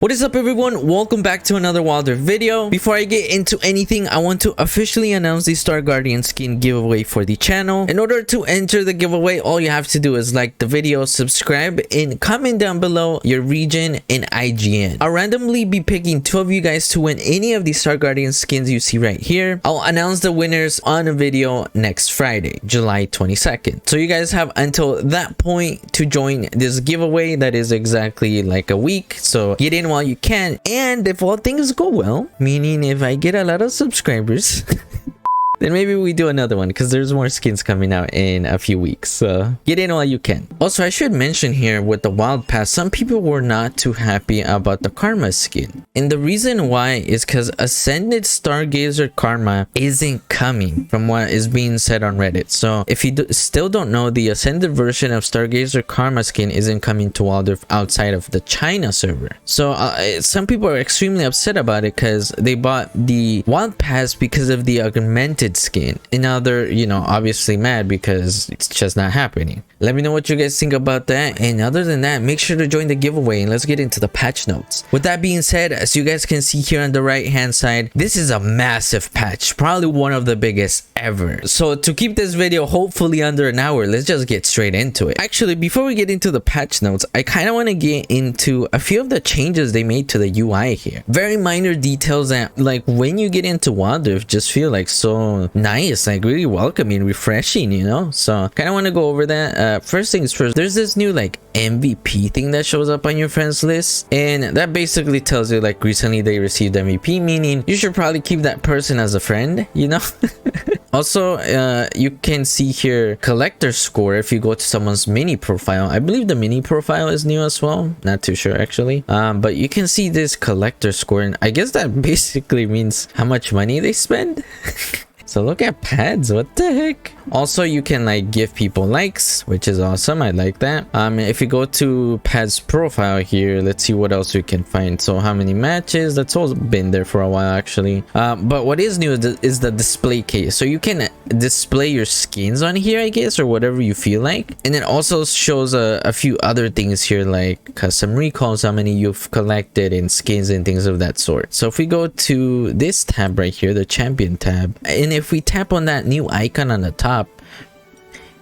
What is up everyone, welcome back to another Wilder video. Before I get into anything, I want to officially announce the Star Guardian skin giveaway for the channel. In order to enter the giveaway, all you have to do is like the video, subscribe, and comment down below your region and IGN. I'll randomly be picking 2 of you guys to win any of the Star Guardian skins you see right here. I'll announce the winners on a video next Friday, July 22nd. So you guys have until that point to join this giveaway. That is exactly like a week, so get in while you can. And if all things go well, meaning if I get a lot of subscribers, then maybe we do another one because there's more skins coming out in a few weeks. So get in while you can. Also, I should mention here with the Wild Pass, some people were not too happy about the Karma skin. And the reason why is because Ascended Stargazer Karma isn't coming from what is being said on Reddit. So if you still don't know, the Ascended version of Stargazer Karma skin isn't coming to Wilder outside of the China server. So some people are extremely upset about it because they bought the Wild Pass because of the augmented skin, and now they're, you know, obviously mad because it's just not happening. Let me know what you guys think about that, and other than that, make sure to join the giveaway and let's get into the patch notes. With that being said, as you guys can see here on the right hand side, this is a massive patch, probably one of the biggest ever. So to keep this video hopefully under an hour, let's just get straight into it. Actually, before we get into the patch notes, I kind of want to get into a few of the changes they made to the UI here. Very minor details that, like, when you get into Wilder, just feel like so nice, like really welcoming, refreshing, you know. So kind of want to go over that. First things first, there's this new like MVP thing that shows up on your friends list, and that basically tells you like recently they received MVP, meaning you should probably keep that person as a friend, you know. Also, you can see here collector score if you go to someone's mini profile. I believe the mini profile is new as well, not too sure actually. But you can see this collector score, and I guess that basically means how much money they spend. So look at pads, what the heck? Also, you can like give people likes, which is awesome. I like that. If you go to pads profile here, let's see what else we can find. So how many matches? That's all been there for a while actually. But what is new is the display case. So you can display your skins on here, I guess, or whatever you feel like. And it also shows a few other things here, like custom recalls, how many you've collected, and skins and things of that sort. So if we go to this tab right here, the champion tab, and if we tap on that new icon on the top,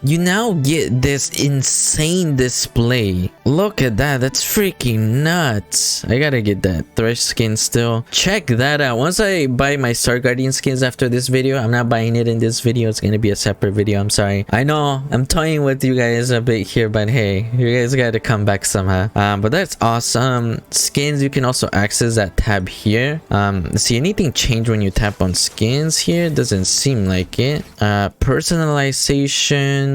you now get this insane display. Look at that, that's freaking nuts. I gotta get that Thresh skin still. Check that out. Once I buy my Star Guardian skins after this video, I'm not buying it in this video, it's gonna be a separate video, I'm sorry. I know I'm toying with you guys a bit here, but hey, you guys gotta come back somehow. But that's awesome. Skins, you can also access that tab here. See, anything change when you tap on skins here? Doesn't seem like it. Personalization,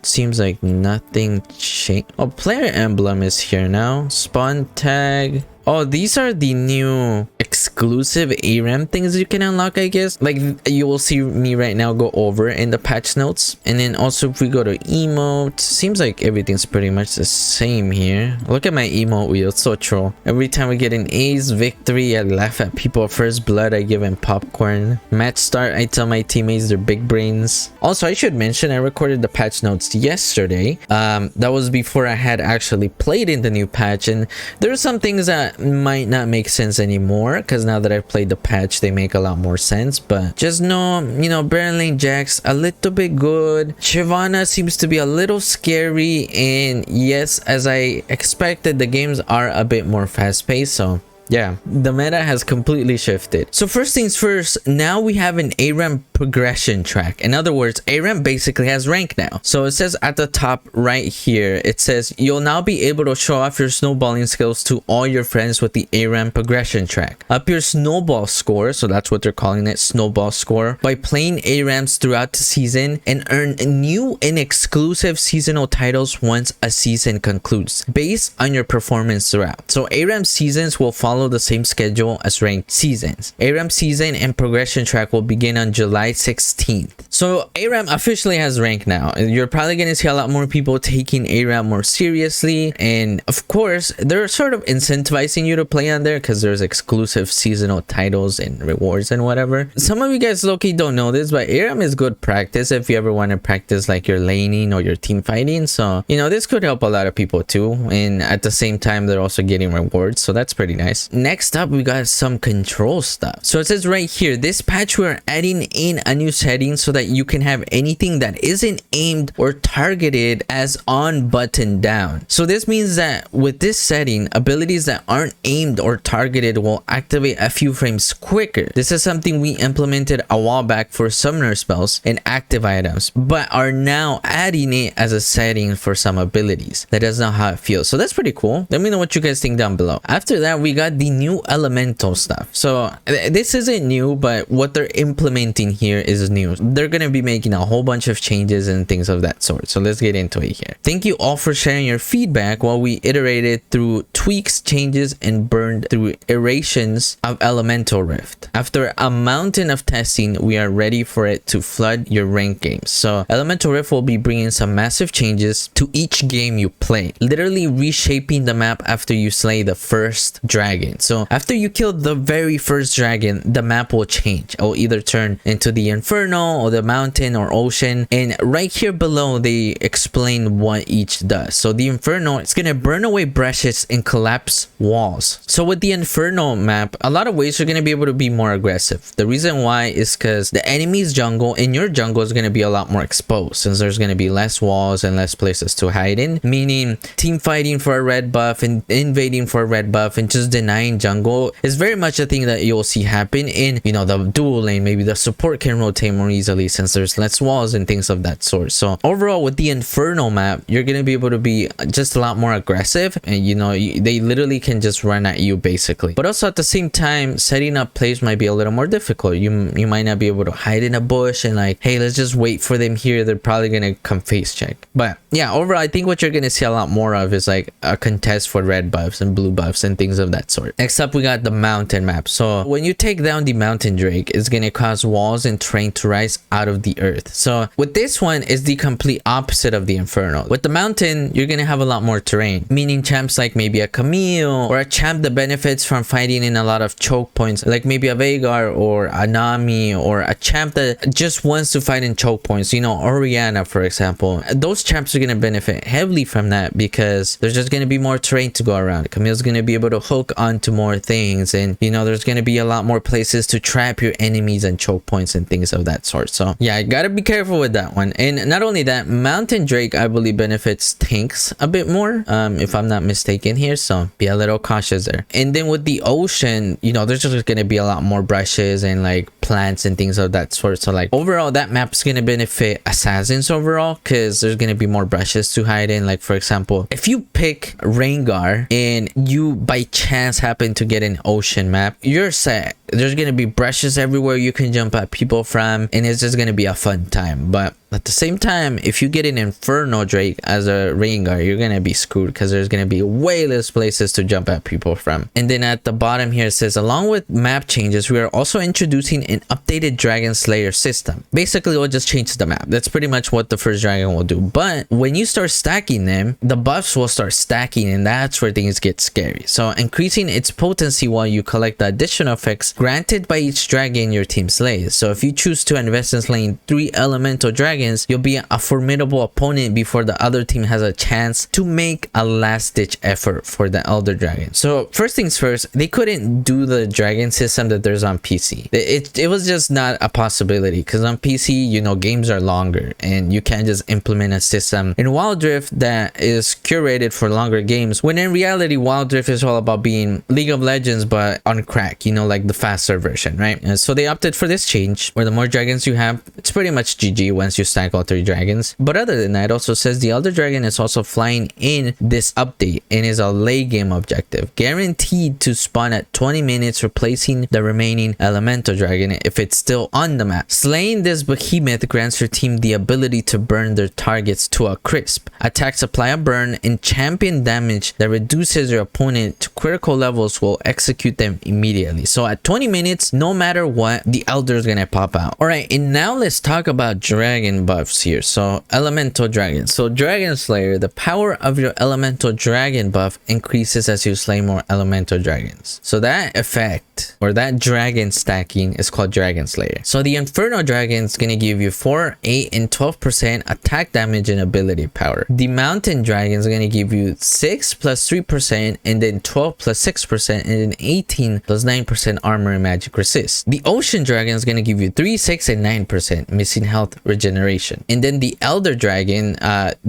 seems like nothing changed. Oh, player emblem is here now. Spawn tag. Oh, these are the new exclusive ARAM things you can unlock, I guess. Like, you will see me right now go over in the patch notes. And then also if we go to emote, seems like everything's pretty much the same here. Look at my emote wheel, it's so troll. Every time we get an ace victory, I laugh at people. First blood, I give them popcorn. Match start, I tell my teammates they're big brains. Also, I should mention I recorded the patch notes yesterday. That was before I had actually played in the new patch, and there are some things that might not make sense anymore because now that I've played the patch, they make a lot more sense. But just know, you know, Baron Lane Jax a little bit good. Shyvana seems to be a little scary, and yes, as I expected, the games are a bit more fast-paced. So yeah, the meta has completely shifted. So first things first, now we have an ARAM progression track. In other words, ARAM basically has rank now. So it says at the top right here, it says you'll now be able to show off your snowballing skills to all your friends with the ARAM progression track. Up your snowball score, so that's what they're calling it, snowball score, by playing ARAMs throughout the season, and earn new and exclusive seasonal titles once a season concludes, based on your performance throughout. So ARAM seasons will follow follow the same schedule as ranked seasons. ARAM season and progression track will begin on July 16th. So ARAM officially has rank now. You're probably going to see a lot more people taking ARAM more seriously, and of course they're sort of incentivizing you to play on there because there's exclusive seasonal titles and rewards and whatever. Some of you guys low-key don't know this, but ARAM is good practice if you ever want to practice like your laning or your team fighting. So you know, this could help a lot of people too, and at the same time they're also getting rewards, so that's pretty nice. Next up, we got some control stuff. So it says right here, this patch we're adding in a new setting so that you can have anything that isn't aimed or targeted as on button down. So this means that with this setting, abilities that aren't aimed or targeted will activate a few frames quicker. This is something we implemented a while back for summoner spells and active items, but are now adding it as a setting for some abilities. Let us know how it feels. So that's pretty cool. Let me know what you guys think down below. After that, we got the new elemental stuff. So this isn't new, but what they're implementing here is new. They're gonna be making a whole bunch of changes and things of that sort. So let's get into it here. Thank you all for sharing your feedback while we iterated through tweaks, changes, and burned through iterations of Elemental Rift. After a mountain of testing, we are ready for it to flood your ranked games. So Elemental Rift will be bringing some massive changes to each game you play, literally reshaping the map after you slay the first dragon. So after you kill the very first dragon, the map will change. It will either turn into the Inferno or the mountain or ocean, and right here below they explain what each does. So the Inferno, it's gonna burn away brushes and collapse walls. So with the Inferno map, a lot of ways you're gonna be able to be more aggressive. The reason why is because the enemy's jungle in your jungle is gonna be a lot more exposed, since there's gonna be less walls and less places to hide in, meaning team fighting for a red buff and invading for a red buff and just denying jungle is very much a thing that you'll see happen in, you know, the dual lane. Maybe the support can rotate more easily since there's less walls and things of that sort. So overall, with the Inferno map, you're gonna be able to be just a lot more aggressive, and you know, they literally can just run at you basically. But also at the same time, setting up plays might be a little more difficult. You might not be able to hide in a bush and like, hey, let's just wait for them here. They're probably gonna come face check. But yeah, overall, I think what you're gonna see a lot more of is like a contest for red buffs and blue buffs and things of that sort. Next up, we got the mountain map. So when you take down the mountain drake, it's gonna cause walls and terrain to rise out of the earth. So with this one is the complete opposite of the Inferno. With the mountain, you're gonna have a lot more terrain, meaning champs like maybe a Camille or a champ that benefits from fighting in a lot of choke points, like maybe a Veigar or a Nami, or a champ that just wants to fight in choke points, you know, Orianna for example. Those champs are gonna benefit heavily from that because there's just gonna be more terrain to go around. Camille's gonna be able to hook onto more things, and you know, there's gonna be a lot more places to trap your enemies and choke points and things of that sort. So yeah, I gotta be careful with that one. And not only that, Mountain Drake I believe benefits tanks a bit more, if I'm not mistaken here, so be a little cautious there. And then with the ocean, you know, there's just gonna be a lot more brushes and like plants and things of that sort. So like overall, that map's gonna benefit assassins overall because there's gonna be more brushes to hide in. Like for example, if you pick Rengar and you by chance happen to get an ocean map, you're set. There's gonna be brushes everywhere you can jump at people from, and it's just gonna be a fun time. But at the same time, if you get an Inferno Drake as a Rengar, you're gonna be screwed because there's gonna be way less places to jump at people from. And then at the bottom here it says, along with map changes, we are also introducing an updated Dragon Slayer system. Basically, we'll just change the map. That's pretty much what the first dragon will do. But when you start stacking them, the buffs will start stacking, and that's where things get scary. So increasing its potency while you collect the additional effects granted by each dragon your team slays. So if you choose to invest in slaying 3 elemental dragons, you'll be a formidable opponent before the other team has a chance to make a last-ditch effort for the elder dragon. So first things first, they couldn't do the dragon system that there's on PC. It was just not a possibility because on PC, you know, games are longer and you can't just implement a system in Wild Rift that is curated for longer games, when in reality Wild Rift is all about being League of Legends but on crack, you know, like the fast faster version, right? And so they opted for this change where the more dragons you have, it's pretty much GG once you stack all 3 dragons. But other than that, it also says the Elder Dragon is also flying in this update and is a late game objective, guaranteed to spawn at 20 minutes, replacing the remaining Elemental Dragon if it's still on the map. Slaying this behemoth grants your team the ability to burn their targets to a crisp. Attacks apply a burn and champion damage that reduces your opponent to critical levels will execute them immediately. So at 20 minutes, no matter what, the Elder is gonna pop out. Alright, and now let's talk about dragon buffs here. So Elemental Dragon. So Dragon Slayer, the power of your Elemental Dragon buff increases as you slay more Elemental Dragons. So that effect, or that dragon stacking, is called Dragon Slayer. So the Inferno Dragon is gonna give you 4, 8, and 12% attack damage and ability power. The Mountain Dragon is gonna give you 6 plus 3%, and then 12 plus 6%, and then 18 plus 9% armor and magic resist. The Ocean Dragon is gonna give you 3, 6, and 9% missing health regeneration. And then the Elder Dragon,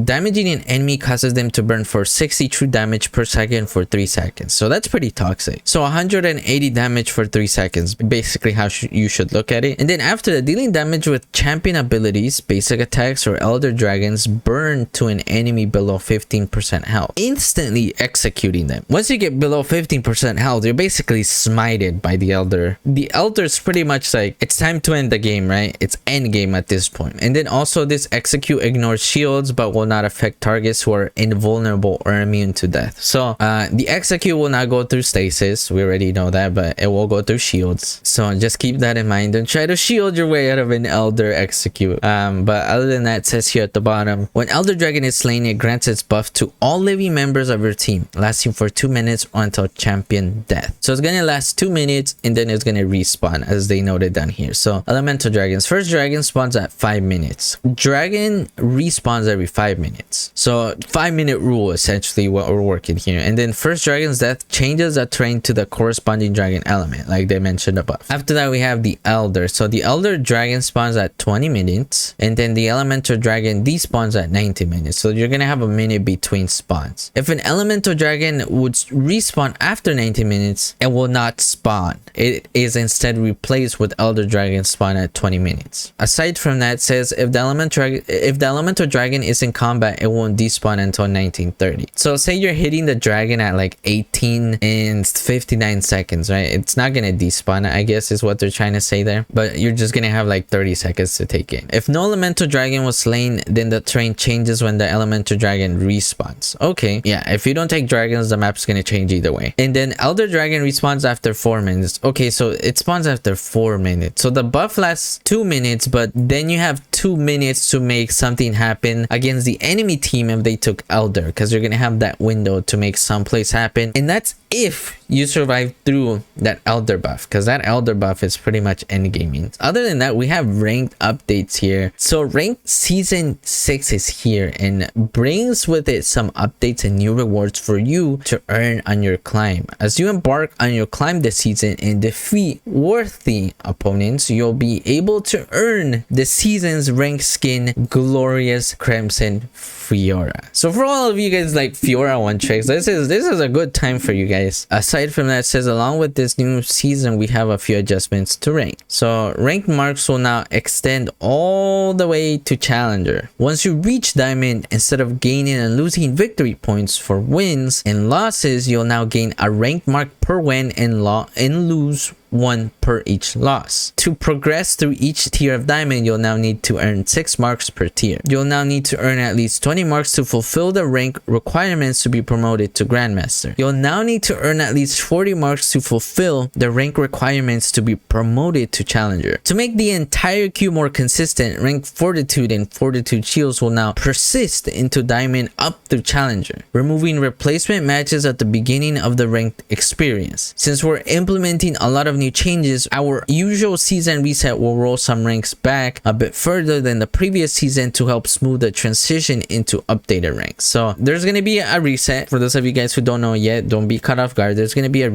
damaging an enemy causes them to burn for 60 true damage per second for 3 seconds. So that's pretty toxic. So 180 damage for 3 seconds, basically how you should look at it. And then after that, dealing damage with champion abilities, basic attacks, or Elder Dragons burn to an enemy below 15% health, instantly executing them. Once you get below 15% health, you're basically smited by the Elder. The Elder is pretty much like, it's time to end the game, right? It's end game at this point. And then also this execute ignores shields but will not affect targets who are invulnerable or immune to death. So the execute will not go through stasis, we already know that, but it will go through shields. So just keep that in mind. Don't try to shield your way out of an Elder execute. But other than that, it says here at the bottom, when Elder Dragon is slain, it grants its buff to all living members of your team, lasting for 2 minutes or until champion death. So it's gonna last 2 minutes and then it's gonna respawn, as they noted down here. So Elemental Dragons, first dragon spawns at 5 minutes. Dragon respawns every 5 minutes. So 5-minute rule, essentially what we're working here. And then first dragon's death changes the terrain to the corresponding dragon element, like they mentioned above. After that, we have the Elder. So the Elder Dragon spawns at 20 minutes, and then the Elemental Dragon despawns at 90 minutes. So you're gonna have a minute between spawns. If an Elemental Dragon would respawn after 90 minutes, it will not spawn. It is instead replaced with Elder Dragon spawn at 20 minutes. Aside from that, it says if the Elemental Dragon is in combat, it won't despawn until 1930. So say you're hitting the dragon at like 18 and 59 seconds, right? It's not gonna despawn, I guess is what they're trying to say there, but you're just gonna have like 30 seconds to take it. If no Elemental Dragon was slain, then the terrain changes when the Elemental Dragon respawns. Okay, yeah, if you don't take dragons, the map's gonna change either way. And then Elder Dragon respawns after 4 minutes. Okay, so it spawns after 4 minutes. So the buff lasts 2 minutes, but then you have 2 minutes to make something happen against the enemy team if they took Elder, because you're gonna have that window to make someplace happen. And that's if you survive through that Elder buff, because that Elder buff is pretty much endgaming. Other than that, we have ranked updates here. So ranked season 6 is here and brings with it some updates and new rewards for you to earn on your climb. As you embark on your climb this season and defeat worthy opponents, you'll be able to earn the season's ranked skin, Glorious Crimson Fiora. So for all of you guys like Fiora one tricks, this is a good time for you guys. Aside from that, it says along with this new season, we have a few adjustments to rank. So ranked marks will now extend all the way to Challenger. Once you reach Diamond, instead of gaining and losing victory points for wins and losses, you'll now gain a ranked mark per win and lose 1 per each loss. To progress through each tier of Diamond, you'll now need to earn 6 marks per tier. You'll now need to earn at least 20 marks to fulfill the rank requirements to be promoted to Grandmaster. You'll now need to earn at least 40 marks to fulfill the rank requirements to be promoted to Challenger. To make the entire queue more consistent, rank Fortitude and Fortitude Shields will now persist into Diamond up through Challenger, removing replacement matches at the beginning of the ranked experience. Since we're implementing a lot of new changes, our usual season reset will roll some ranks back a bit further than the previous season to help smooth the transition into updated ranks. So there's going to be a reset. For those of you guys who don't know yet, don't be caught off guard. There's going to be a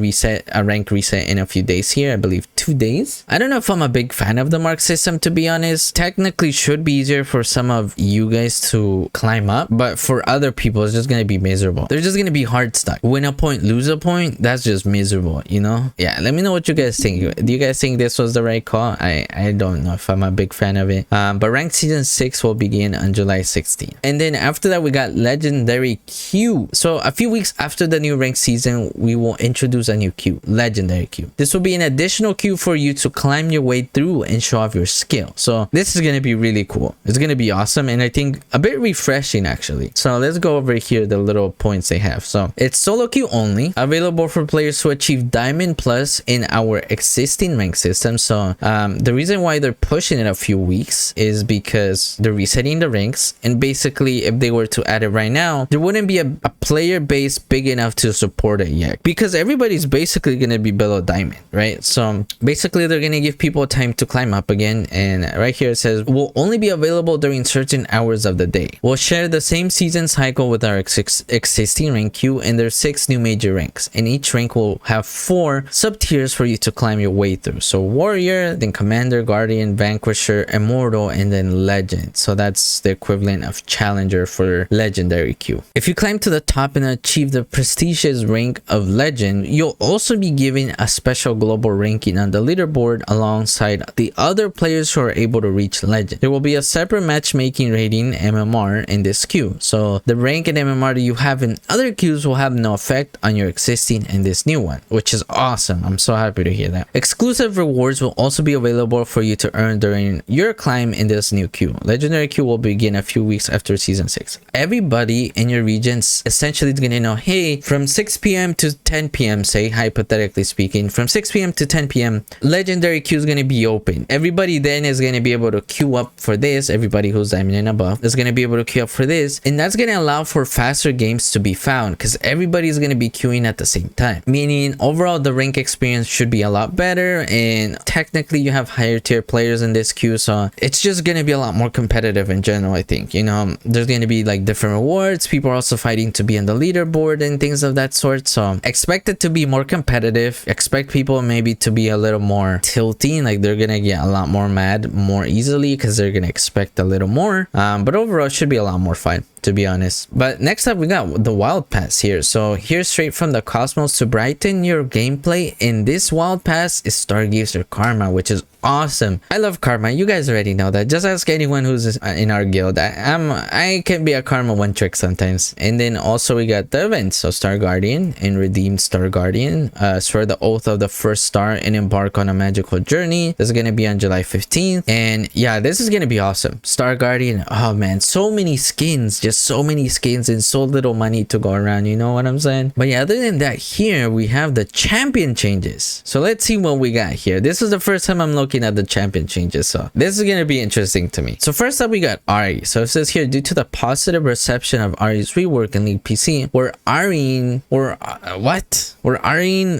rank reset in a few days here. I believe 2 days. I don't know if I'm a big fan of the mark system, to be honest. Technically should be easier for some of you guys to climb up, but for other people it's just going to be miserable. They're just going to be hard stuck. Win a point, lose a point, that's just miserable, you know? Yeah, let me know what you guys think? Do you guys think this was the right call? I don't know if I'm a big fan of it. But ranked season 6 will begin on July 16th. And then after that, we got legendary Q. So a few weeks after the new ranked season, we will introduce a new Q, legendary Q. This will be an additional Q for you to climb your way through and show off your skill. So this is going to be really cool. It's going to be awesome, and I think a bit refreshing actually. So let's go over here, the little points they have. So it's solo queue only, available for players who achieve Diamond Plus in our existing rank system. So the reason why they're pushing it a few weeks is because they're resetting the ranks, and basically if they were to add it right now, there wouldn't be a player base big enough to support it yet, because everybody's basically going to be below Diamond, right? So basically they're going to give people time to climb up again, and right here it says will only be available during certain hours of the day. We'll share the same season cycle with our existing rank queue, and there's 6 new major ranks, and each rank will have 4 sub tiers for you to climb your way through. So warrior, then commander, guardian, vanquisher, immortal, and then legend. So that's the equivalent of challenger for legendary queue. If you climb to the top and achieve the prestigious rank of legend, you'll also be given a special global ranking on the leaderboard alongside the other players who are able to reach legend. There will be a separate matchmaking rating MMR in this queue, so the rank and MMR that you have in other queues will have no effect on your existing and this new one, which is awesome. I'm so happy to hear that. Exclusive rewards will also be available for you to earn during your climb in this new queue. Legendary queue will begin a few weeks after season 6. Everybody in your regions essentially is going to know, hey, from 6 p.m. to 10 p.m, say, hypothetically speaking, from 6 p.m. to 10 p.m, legendary queue is going to be open. Everybody then is going to be able to queue up for this. Everybody who's diamond and above is going to be able to queue up for this, and that's going to allow for faster games to be found, because everybody is going to be queuing at the same time, meaning overall the rank experience should be a lot better, and technically you have higher tier players in this queue, so it's just going to be a lot more competitive in general. I think, you know, there's going to be like different rewards. People are also fighting to be on the leaderboard and things of that sort, so expect it to be more competitive. Expect people maybe to be a little more tilting, like they're gonna get a lot more mad more easily because they're gonna expect a little more, but overall it should be a lot more fun, to be honest. But next up we got the wild pass here. So here, straight from the cosmos to brighten your gameplay in this wild pass is Stargazer Karma, which is awesome. I love Karma. You guys already know that. Just ask anyone who's in our guild. I can be a Karma one trick sometimes. And then also we got the events. So Star Guardian and Redeemed Star Guardian. Swear the oath of the first star and embark on a magical journey. This is gonna be on July 15th. And yeah, this is gonna be awesome. Star Guardian. Oh man, so many skins. Just so many skins and so little money to go around. You know what I'm saying? But yeah, other than that, here we have the champion changes. So let's see what we got here. This is the first time I'm looking at the champion changes, so this is going to be interesting to me. So first up we got Ari. So it says here, due to the positive reception of Ari's rework in League PC, we're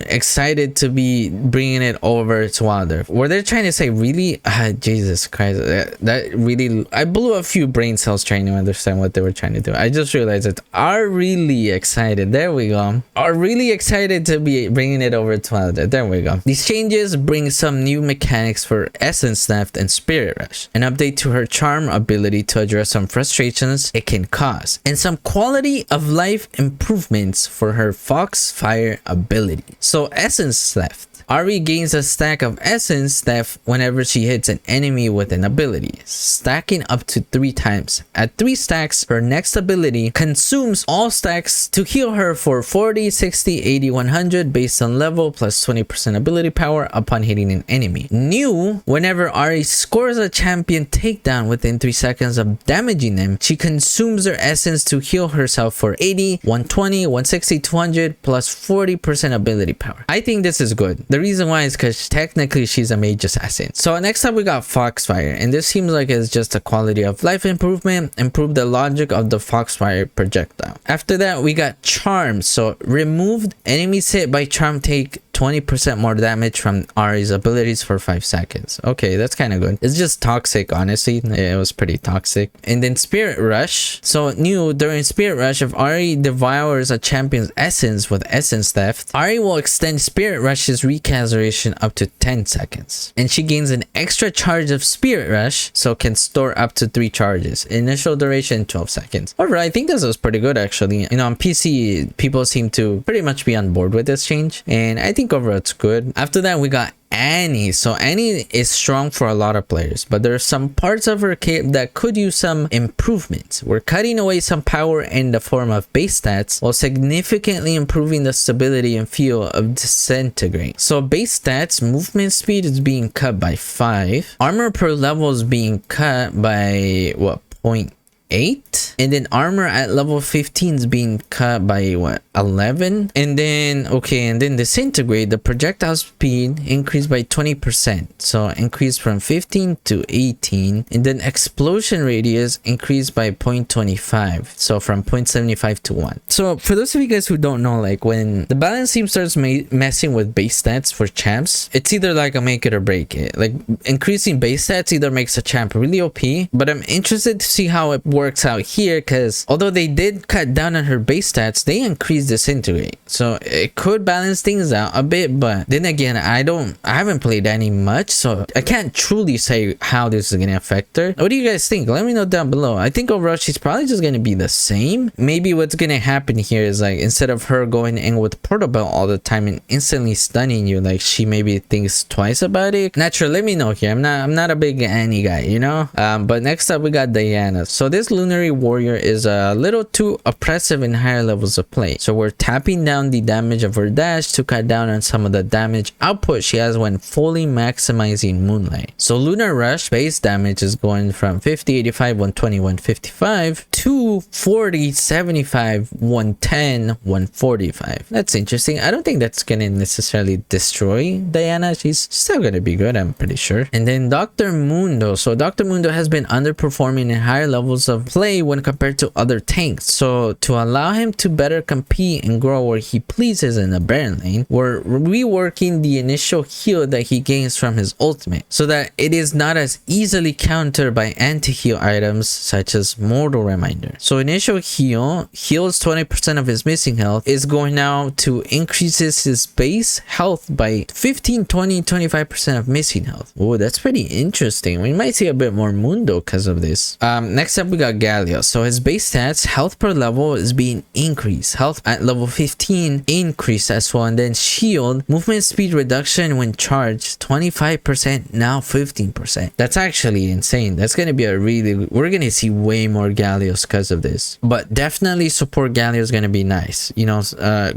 excited to be bringing it over to Wilder. Were they trying to say really? Jesus Christ, that really, I blew a few brain cells trying to understand what they were trying to do. I just realized it. Are really excited, there we go, are really excited to be bringing it over to Wilder. There we go. These changes bring some new mechanics for Essence Theft and Spirit Rush, an update to her charm ability to address some frustrations it can cause, and some quality of life improvements for her Foxfire ability. So Essence Theft. Ari gains a stack of Essence Theft whenever she hits an enemy with an ability, stacking up to 3 times. At 3 stacks, her next ability consumes all stacks to heal her for 40, 60, 80, 100 based on level plus 20% ability power upon hitting an enemy. New, whenever Ari scores a champion takedown within 3 seconds of damaging them, she consumes her essence to heal herself for 80, 120, 160, 200 plus 40% ability power. I think this is good. The reason why is because technically she's a mage assassin. So next up we got Foxfire, and this seems like it's just a quality of life improvement. Improve the logic of the Foxfire projectile. After that we got Charm. So removed enemies hit by Charm take 20% more damage from Ari's abilities for 5 seconds. Okay, that's kind of good. It's just toxic, honestly. It was pretty toxic. And then Spirit Rush. So new, during Spirit Rush, if Ari devours a champion's essence with Essence Theft, Ari will extend Spirit Rush's recast duration up to 10 seconds. And she gains an extra charge of Spirit Rush, so can store up to 3 charges. Initial duration 12 seconds. Alright, I think this was pretty good actually. You know, on PC, people seem to pretty much be on board with this change, and I think overall it's good. After that we got Annie. So Annie is strong for a lot of players, but there are some parts of her kit that could use some improvements. We're cutting away some power in the form of base stats while significantly improving the stability and feel of Disintegrate. So base stats, movement speed is being cut by 5. Armor per level is being cut by what, 0.8, and then armor at level 15 is being cut by what, 11. And then Disintegrate, the projectile speed increased by 20%, so increased from 15 to 18. And then explosion radius increased by 0.25, so from 0.75 to 1. So for those of you guys who don't know, like when the balance team starts messing with base stats for champs, it's either like a make it or break it. Like increasing base stats either makes a champ really OP, but I'm interested to see how it works out here, because although they did cut down on her base stats, they increased Disintegrate, so it could balance things out a bit. But then again, I haven't played any much, so I can't truly say how this is gonna affect her. What do you guys think? Let me know down below. I think overall she's probably just gonna be the same. Maybe what's gonna happen here is, like, instead of her going in with Portal Belt all the time and instantly stunning you, like, she maybe thinks twice about it. Not sure, let me know here. I'm not a big Annie guy, you know. But next up we got Diana. So this Lunary Warrior is a little too oppressive in higher levels of play, so we're tapping down the damage of her dash to cut down on some of the damage output she has when fully maximizing Moonlight. So Lunar Rush base damage is going from 50, 85, 120, 155 to 40, 75, 110, 145. That's interesting. I don't think that's gonna necessarily destroy Diana. She's still gonna be good, I'm pretty sure. And then Dr. Mundo. So Dr. Mundo has been underperforming in higher levels of play when compared to other tanks. So to allow him to better compete and grow where he pleases in the Baron lane, we're reworking the initial heal that he gains from his ultimate, so that it is not as easily countered by anti-heal items such as Mortal Reminder. So initial heal heals 20% of his missing health, is going now to increases his base health by 15, 20, 25% of missing health. Oh, that's pretty interesting. We might see a bit more Mundo because of this. Next up we got Galio. So his base stats, health per level is being increased. Health at level 15 increased as well, and then shield, movement speed reduction when charged, 25%, now 15%. That's actually insane. That's gonna be we're gonna see way more Galios because of this. But definitely support Galio is gonna be nice. You know,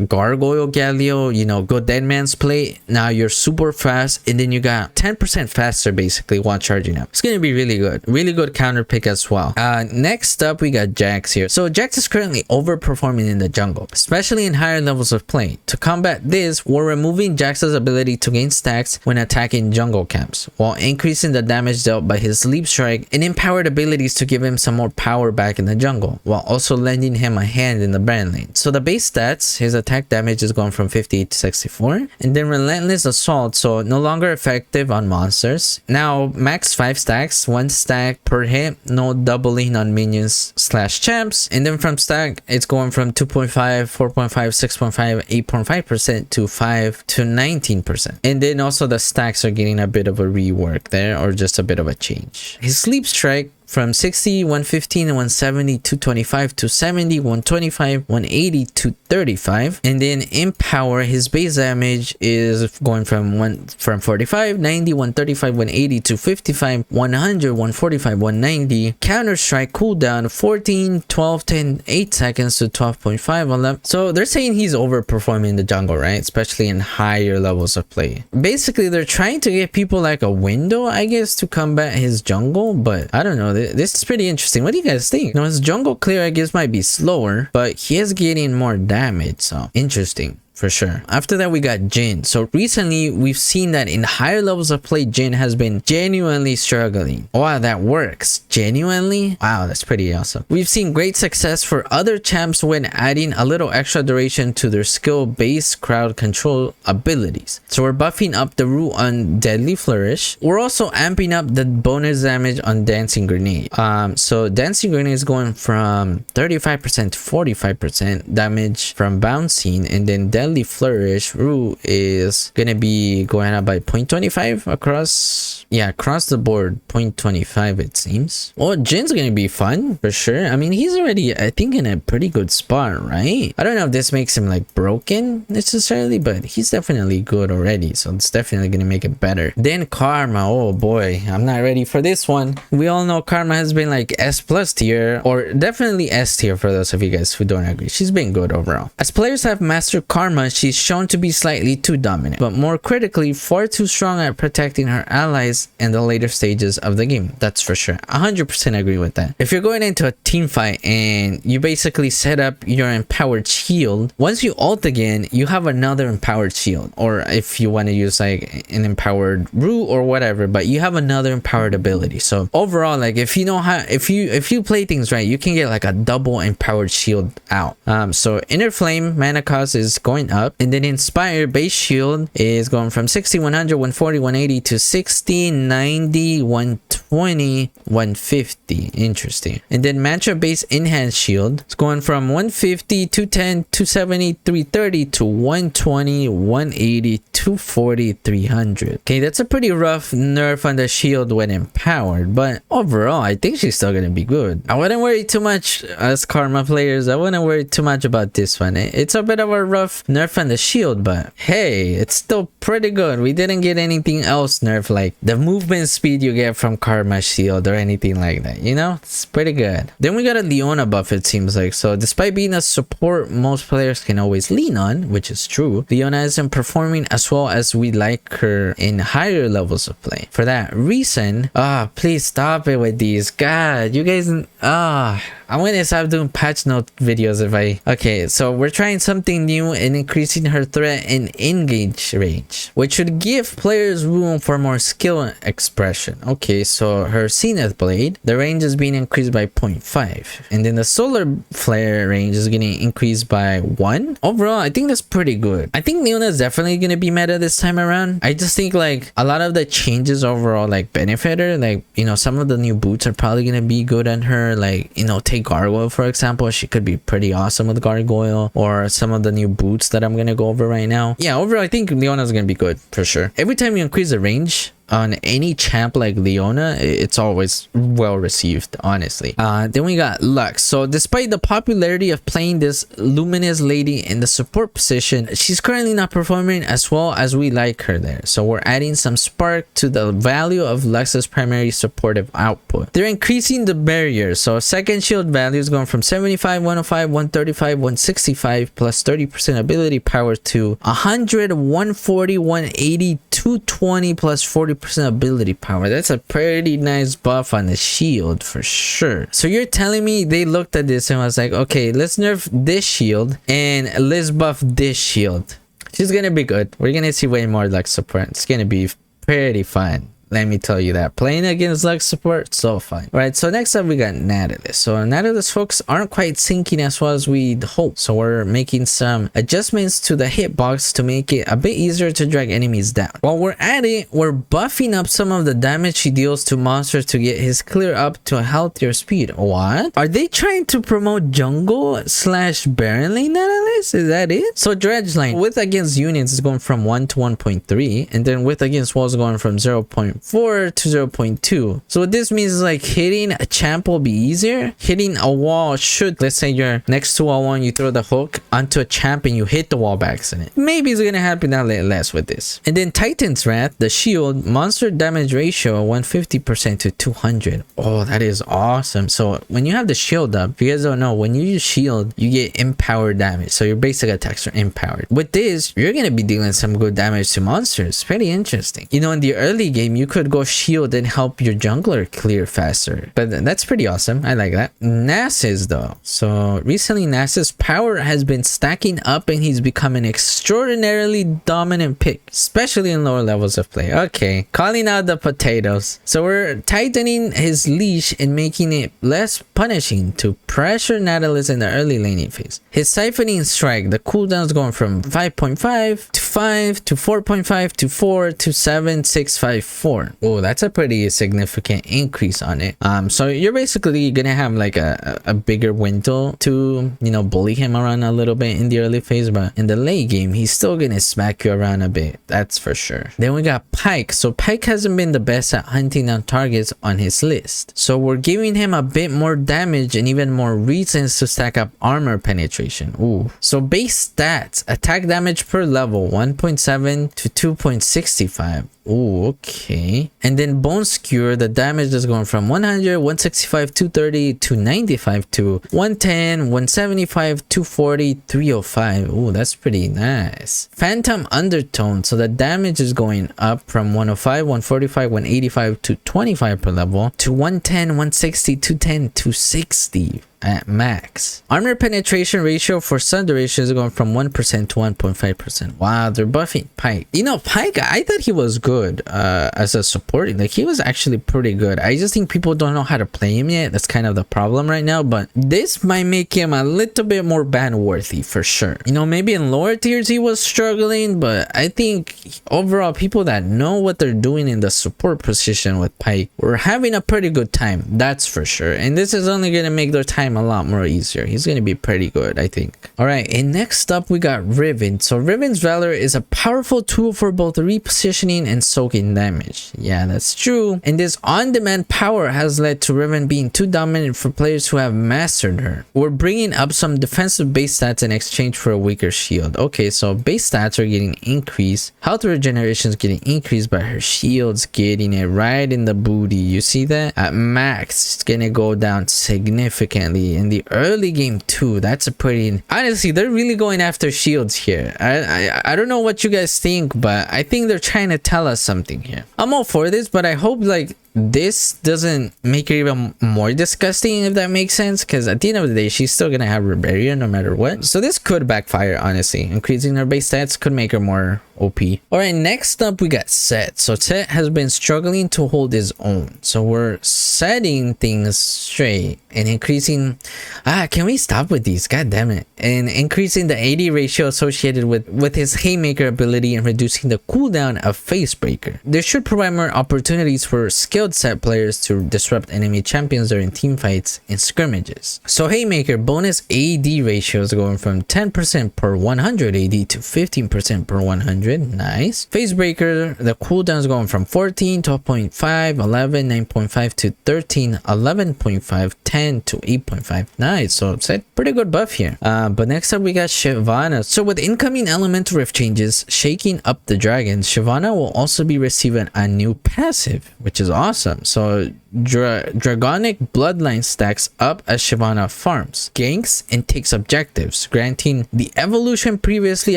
Gargoyle Galio, you know, go Dead Man's Plate. Now you're super fast, and then you got 10% faster basically while charging up. It's gonna be really good. Really good counter pick as well. Next up we got Jax here. So Jax is currently overperforming in the jungle, especially in higher levels of play. To combat this, we're removing Jax's ability to gain stacks when attacking jungle camps, while increasing the damage dealt by his Sleep Strike and empowered abilities to give him some more power back in the jungle, while also lending him a hand in the Baron lane. So the base stats, his attack damage is going from 58 to 64, and then Relentless Assault, so no longer effective on monsters. Now max 5 stacks, 1 stack per hit, no doubling on minions / champs. And then from stack, it's going from 2.5, 4.5, 6.5, 8.5% to 5 to 19%. And then also the stacks are getting a bit of a rework there, or just a bit of a change. His Sleep Strike from 60, 115, and 170, 225 to 70, 125, 180 to 35. And then in power, his base damage is going from 45, 90, 135, 180 to 55, 100, 145, 190. Counter strike cooldown 14, 12, 10, 8 seconds to 12.5 on them. So they're saying he's overperforming in the jungle, right? Especially in higher levels of play. Basically, they're trying to give people like a window, I guess, to combat his jungle, but I don't know. This is pretty interesting. What do you guys think? Now his jungle clear, I guess, might be slower, but he is getting more damage, so interesting. For sure. After that, we got Jhin. So recently, we've seen that in higher levels of play, Jhin has been genuinely struggling. Wow, that works. Genuinely? Wow, that's pretty awesome. We've seen great success for other champs when adding a little extra duration to their skill-based crowd control abilities. So we're buffing up the root on Deadly Flourish. We're also amping up the bonus damage on Dancing Grenade. So Dancing Grenade is going from 35% to 45% damage from bouncing, and then Deadly Flourish, Rue is gonna be going up by 0.25 across, yeah, across the board, 0.25 it seems. Well, Jin's gonna be fun for sure. I mean, he's already, I think, in a pretty good spot, right? I don't know if this makes him like broken necessarily, but he's definitely good already, so it's definitely gonna make it better. Then Karma, oh boy, I'm not ready for this one. We all know Karma has been like S plus tier, or definitely S tier for those of you guys who don't agree. She's been good overall. As players have mastered Karma, she's shown to be slightly too dominant, but more critically, far too strong at protecting her allies in the later stages of the game. That's for sure. 100% agree with that. If you're going into a team fight and you basically set up your empowered shield, once you ult again, you have another empowered shield, or if you want to use like an empowered root or whatever, but you have another empowered ability. So overall, like if you know how, if you play things right, you can get like a double empowered shield out. So Inner Flame mana cost is going up, and then Inspire base shield is going from 60, 100, 140, 180 to 60, 90, 120, 150. Interesting. And then Mantra base enhanced shield is going from 150, 210, 270, 330 to 120, 180, 240, 300. Okay, that's a pretty rough nerf on the shield when empowered, but overall I think she's still gonna be good. I wouldn't worry too much as Karma players. I wouldn't worry too much about this one. It's a bit of a rough nerf on the shield, but hey, it's still pretty good. We didn't get anything else nerf like the movement speed you get from Karma shield or anything like that, you know? It's pretty good. Then we got a Leona buff, it seems like. So despite being a support most players can always lean on, which is true, Leona isn't performing as well as we like her in higher levels of play. For that reason, please stop it with these. God, you guys, I'm gonna stop doing patch note videos if I... Okay, so we're trying something new and increasing her threat and engage range, which should give players room for more skill expression. Okay, so her Zenith Blade, the range is being increased by 0.5, and then the Solar Flare range is getting increased by 1. Overall, I think that's pretty good. I think Leona is definitely gonna be meta this time around. I just think like a lot of the changes overall like benefit her. Like, you know, some of the new boots are probably gonna be good on her. Like, you know, take Gargoyle for example, she could be pretty awesome with Gargoyle, or some of the new boots that I'm gonna go over right now. Yeah, overall I think Leona's gonna be good for sure. Every time you increase the range on any champ like Leona, it's always well received, honestly. Then we got Lux. So despite the popularity of playing this luminous lady in the support position, she's currently not performing as well as we like her there. So we're adding some spark to the value of Lux's primary supportive output. They're increasing the barrier. So second shield value is going from 75, 105, 135, 165 plus 30% ability power to 100, 140, 180, 220 plus 40% ability power. That's a pretty nice buff on the shield for sure. So you're telling me they looked at this and was like, okay, let's nerf this shield and let's buff this shield. She's gonna be good. We're gonna see way more Lux support. It's gonna be pretty fun. Let me tell you that. Playing against Lux support, so fun. Alright, so next up we got Nautilus. So Nautilus folks aren't quite syncing as well as we'd hope. So we're making some adjustments to the hitbox to make it a bit easier to drag enemies down. While we're at it, we're buffing up some of the damage he deals to monsters to get his clear up to a healthier speed. What? Are they trying to promote jungle slash Baron lane Nautilus? Is that it? So Dredge line, width against units is going from 1 to 1.3, and then width against walls going from 0.4 to 0.2. So what this means is like hitting a champ will be easier. Hitting a wall should, let's say you're next to a wall and you throw the hook onto a champ and you hit the wall by accident. Maybe it's gonna happen a little less with this. And then Titan's Wrath, the shield, monster damage ratio 150% to 200. Oh, that is awesome. So when you have the shield up, if you guys don't know, when you use shield, you get empowered damage. So your basic attacks are empowered. With this, you're gonna be dealing some good damage to monsters. Pretty interesting. You know, in the early game, you could go shield and help your jungler clear faster, but that's pretty awesome. I like that. Nasus though, so recently Nasus power has been stacking up and he's become an extraordinarily dominant pick, especially in lower levels of play. Okay, calling out the potatoes. So we're tightening his leash and making it less punishing to pressure Nautilus in the early laning phase. His siphoning strike, the cooldown is going from 5.5 to 5 to 4.5 to 4 to 7 6 5 4. Oh, that's a pretty significant increase on it. So you're basically gonna have like a bigger window to, you know, bully him around a little bit in the early phase, but in the late game he's still gonna smack you around a bit, that's for sure. Then we got Pike. So Pike hasn't been the best at hunting down targets on his list, so we're giving him a bit more damage and even more reasons to stack up armor penetration. Ooh. So base stats: attack damage per level 1.7 to 2.65. Ooh, okay. And then Bone Skewer, the damage is going from 100, 165, 230, 295 to 110, 175, 240, 305. Ooh, that's pretty nice. Phantom Undertone, so the damage is going up from 105, 145, 185 to 25 per level to 110, 160, 210, 260 at max. Armor penetration ratio for sun duration is going from 1% to 1.5%. Wow, they're buffing Pike. You know, Pike, I thought he was good as a support. Like, he was actually pretty good. I just think people don't know how to play him yet. That's kind of the problem right now, but this might make him a little bit more ban worthy for sure. You know, maybe in lower tiers he was struggling, but I think overall people that know what they're doing in the support position with Pike were having a pretty good time, that's for sure. And this is only going to make their time a lot more easier. He's gonna be pretty good, I think. All right, and next up we got Riven. So Riven's Valor is a powerful tool for both repositioning and soaking damage. Yeah, that's true. And this on-demand power has led to Riven being too dominant for players who have mastered her. We're bringing up some defensive base stats in exchange for a weaker shield. Okay, so base stats are getting increased, health regeneration is getting increased, but her shield's getting it right in the booty. You see that? At max, it's gonna go down significantly in the early game too. That's a pretty, honestly, they're really going after shields here. I don't know what you guys think, but I think they're trying to tell us something here. I'm all for this, but I hope like this doesn't make her even more disgusting, if that makes sense, because at the end of the day she's still gonna have Rebellion no matter what. So this could backfire, honestly. Increasing her base stats could make her more OP. All right, next up we got Set. So Set has been struggling to hold his own, so we're setting things straight and increasing, can we stop with these, god damn it, and increasing the AD ratio associated with his Haymaker ability and reducing the cooldown of Facebreaker. This should provide more opportunities for skilled Set players to disrupt enemy champions during team fights and scrimmages. So Haymaker bonus AD ratio is going from 10% per 100 AD to 15% per 100. Nice. Facebreaker, the cooldown is going from 14 to 0.5, 11, 9.5 to 13, 11.5, 10 to 8.5. Nice. So Set pretty good buff here. But next up we got Shyvana. So with incoming elemental rift changes shaking up the dragons, Shyvana will also be receiving a new passive, which is awesome. So Dragonic Bloodline stacks up as Shyvana farms, ganks, and takes objectives, granting the evolution previously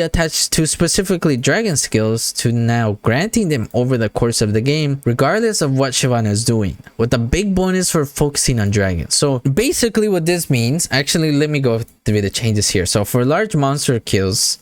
attached to specifically dragon skills to now granting them over the course of the game, regardless of what Shyvana is doing, with a big bonus for focusing on dragons. So basically what this means, actually let me go through the changes here. So for large monster kills,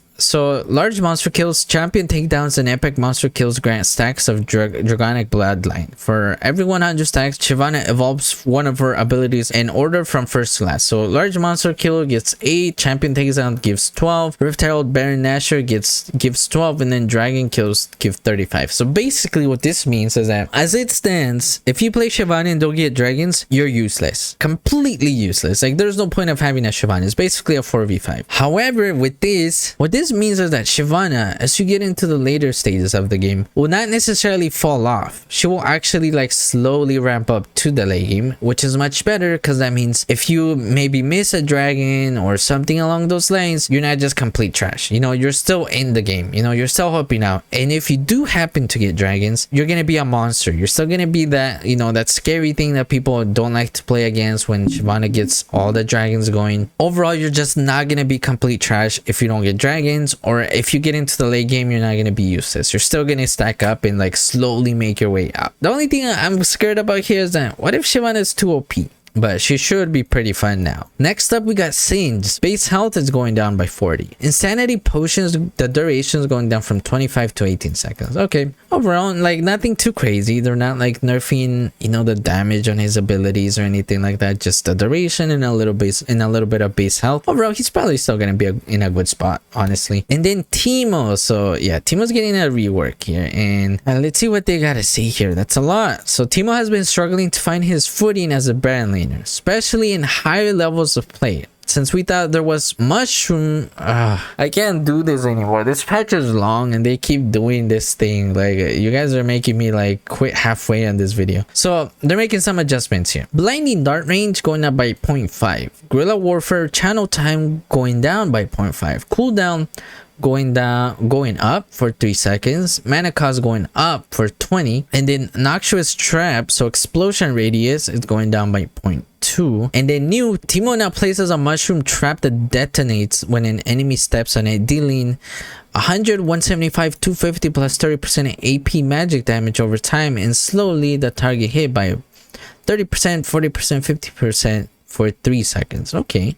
champion takedowns, and epic monster kills grant stacks of Dragonic Bloodline. For every 100 stacks, Shyvana evolves one of her abilities in order from first to last. So large monster kill gets 8, champion takedown gives 12, Rift Herald Baron Nashor gives 12, and then dragon kills give 35. So basically what this means is that as it stands, if you play Shyvana and don't get dragons, you're useless. Completely useless. Like, there's no point of having a Shyvana. It's basically a 4v5. However, with this, what this means is that Shyvana, as you get into the later stages of the game, will not necessarily fall off. She will actually like slowly ramp up to the late game, which is much better, because that means if you maybe miss a dragon or something along those lines, you're not just complete trash. You know, you're still in the game. You know, you're still helping out. And if you do happen to get dragons, you're gonna be a monster. You're still gonna be that, you know, that scary thing that people don't like to play against when Shyvana gets all the dragons going. Overall, you're just not gonna be complete trash if you don't get dragons, or if you get into the late game, you're not going to be useless. You're still going to stack up and like slowly make your way out. The only thing I'm scared about here is that what if Shyvana is too OP? but she should be pretty fun now. Next up, we got Singe. Base health is going down by 40. Insanity potions, the duration is going down from 25 to 18 seconds. Okay, overall, like nothing too crazy. They're not like nerfing, you know, the damage on his abilities or anything like that. Just the duration and a little bit of base health. Overall, he's probably still gonna be in a good spot, honestly. And then Teemo. So yeah, Teemo's getting a rework here, and let's see what they gotta say here. That's a lot. So Teemo has been struggling to find his footing as a brand laner, especially in higher levels of play. Since we thought there was mushroom, I can't do this anymore. This patch is long and they keep doing this thing. Like, you guys are making me like quit halfway on this video. So they're making some adjustments here. Blinding dart range going up by 0.5. Guerrilla warfare channel time going down by 0.5. Cooldown going up for 3 seconds. Mana cost going up for 20. And then noxious trap, so explosion radius, is going down by 0.2. And then new, Teemo now places a mushroom trap that detonates when an enemy steps on it, dealing 100, 175, 250 plus 30% AP magic damage over time, and slowly the target hit by 30%, 40%, 50% for 3 seconds. Okay.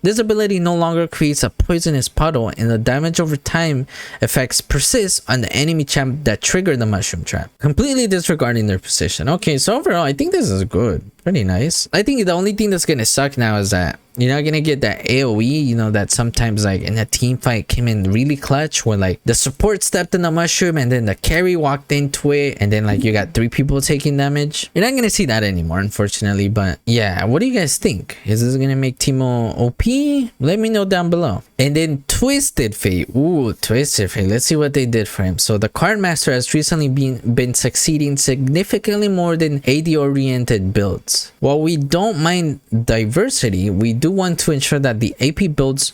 This ability no longer creates a poisonous puddle, and the damage over time effects persist on the enemy champ that triggered the mushroom trap, completely disregarding their position. Okay, so overall, I think this is good. Pretty nice. I think the only thing that's gonna suck now is that you're not gonna get that AoE, you know, that sometimes like in a team fight came in really clutch, where like the support stepped in the mushroom and then the carry walked into it, and then like you got 3 people taking damage. You're not gonna see that anymore, unfortunately. But yeah, what do you guys think? Is this gonna make Teemo OP? Let me know down below. And then Twisted Fate. Ooh, Twisted Fate. Let's see what they did for him. So the Card Master has recently been succeeding significantly more than AD oriented builds. While we don't mind diversity, we do want to ensure that the AP build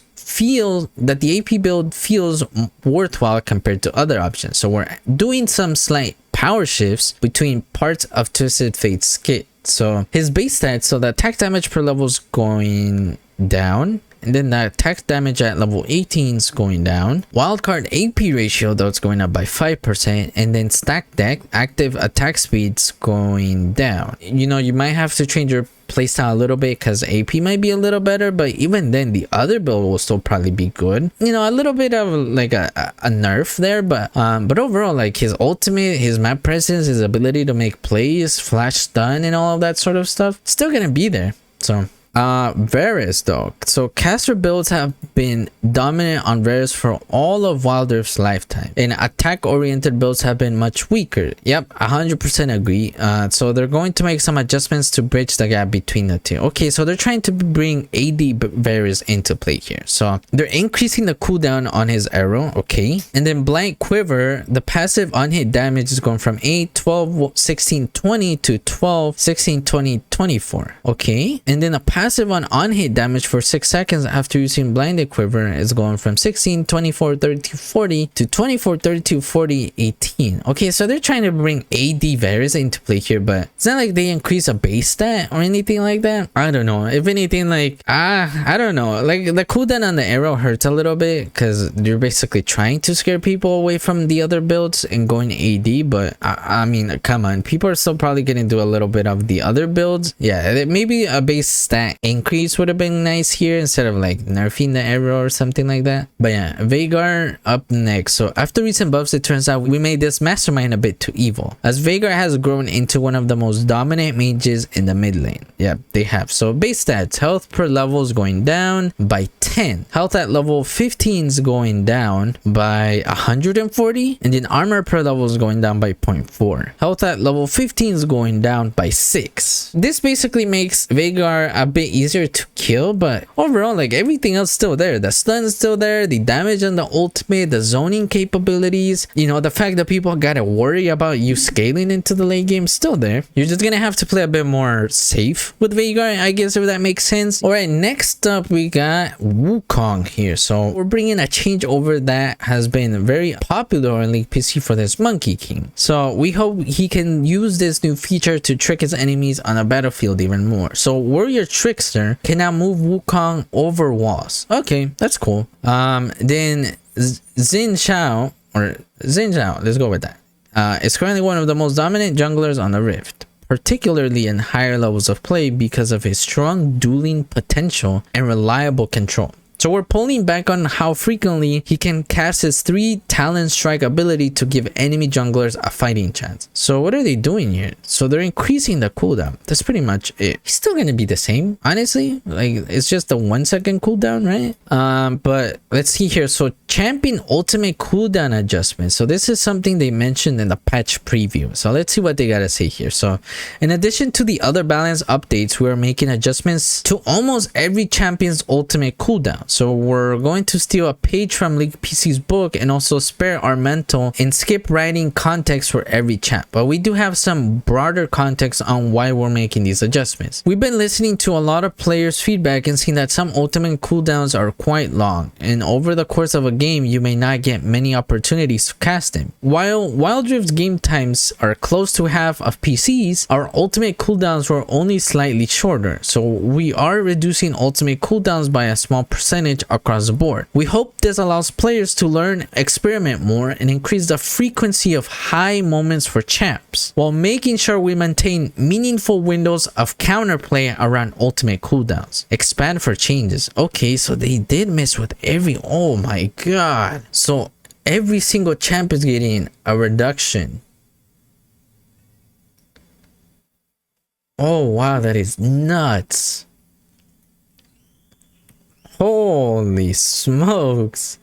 feels worthwhile compared to other options. So we're doing some slight power shifts between parts of Twisted Fate's kit. So his base stats, so the attack damage per level is going down, and then the attack damage at level 18 is going down. Wildcard AP ratio, though, it's going up by 5%, and then stack deck active attack speed's going down. You know, you might have to change your playstyle a little bit because AP might be a little better, but even then the other build will still probably be good. You know, a little bit of like a nerf there, but overall, like his ultimate, his map presence, his ability to make plays, flash stun, and all of that sort of stuff, still gonna be there. So Varus though. So caster builds have been dominant on Varus for all of Wild Rift's lifetime, and attack oriented builds have been much weaker. Yep, 100% agree. So they're going to make some adjustments to bridge the gap between the two. Okay, so they're trying to bring AD Varus into play here. So they're increasing the cooldown on his arrow. Okay, and then Blank Quiver, the passive on hit damage is going from 8, 12, 16, 20 to 12, 16, 20, 24. Okay, and then a passive on hit damage for 6 seconds after using Blinded Quiver is going from 16, 24, 32, 40 to 24, 32, 40, 18. Okay, so they're trying to bring AD Varus into play here, but it's not like they increase a base stat or anything like that. I don't know. If anything, like, I don't know. Like, the cooldown on the arrow hurts a little bit because you're basically trying to scare people away from the other builds and going AD, but I mean, come on. People are still probably going to do a little bit of the other builds. Yeah, maybe a base stat increase would have been nice here instead of like nerfing the arrow or something like that. But yeah, Veigar up next. So after recent buffs, it turns out we made this mastermind a bit too evil, as Veigar has grown into one of the most dominant mages in the mid lane. Yep, they have. So base stats, health per level is going down by 10. Health at level 15 is going down by 140, and then armor per level is going down by 0.4. Health at level 15 is going down by 6. This basically makes Veigar a bit easier to kill, but overall, like, everything else still there. The stun is still there, the damage on the ultimate, the zoning capabilities, you know, the fact that people gotta worry about you scaling into the late game, still there. You're just gonna have to play a bit more safe with Veigar, I guess, if that makes sense. All right, next up we got Wukong here. So we're bringing a change over that has been very popular on League PC for this Monkey King. So we hope he can use this new feature to trick his enemies on the battlefield even more. So Warrior Trickster can now move Wukong over walls. Okay, that's cool. Then Xin Zhao, let's go with that. Is currently one of the most dominant junglers on the Rift. particularly in higher levels of play because of his strong dueling potential and reliable control. So we're pulling back on how frequently he can cast his 3 talent strike ability to give enemy junglers a fighting chance. So what are they doing here? So they're increasing the cooldown. That's pretty much it. He's still gonna be the same, honestly. Like, it's just a 1 second cooldown, right? But let's see here. So champion ultimate cooldown adjustment. So this is something they mentioned in the patch preview. So let's see what they gotta say here. So in addition to the other balance updates, we are making adjustments to almost every champion's ultimate cooldown. So we're going to steal a page from League PC's book and also spare our mental and skip writing context for every champ. But we do have some broader context on why we're making these adjustments. We've been listening to a lot of players' feedback and seen that some ultimate cooldowns are quite long, and over the course of a game you may not get many opportunities to cast them. While Wild Rift's game times are close to half of PC's, our ultimate cooldowns were only slightly shorter, so we are reducing ultimate cooldowns by a small percentage across the board. We hope this allows players to learn, experiment more, and increase the frequency of high moments for champs, while making sure we maintain meaningful windows of counterplay around ultimate cooldowns. Expand for changes. Okay, so they did mess with oh my god. So every single champ is getting a reduction. Oh wow, that is nuts. Holy smokes.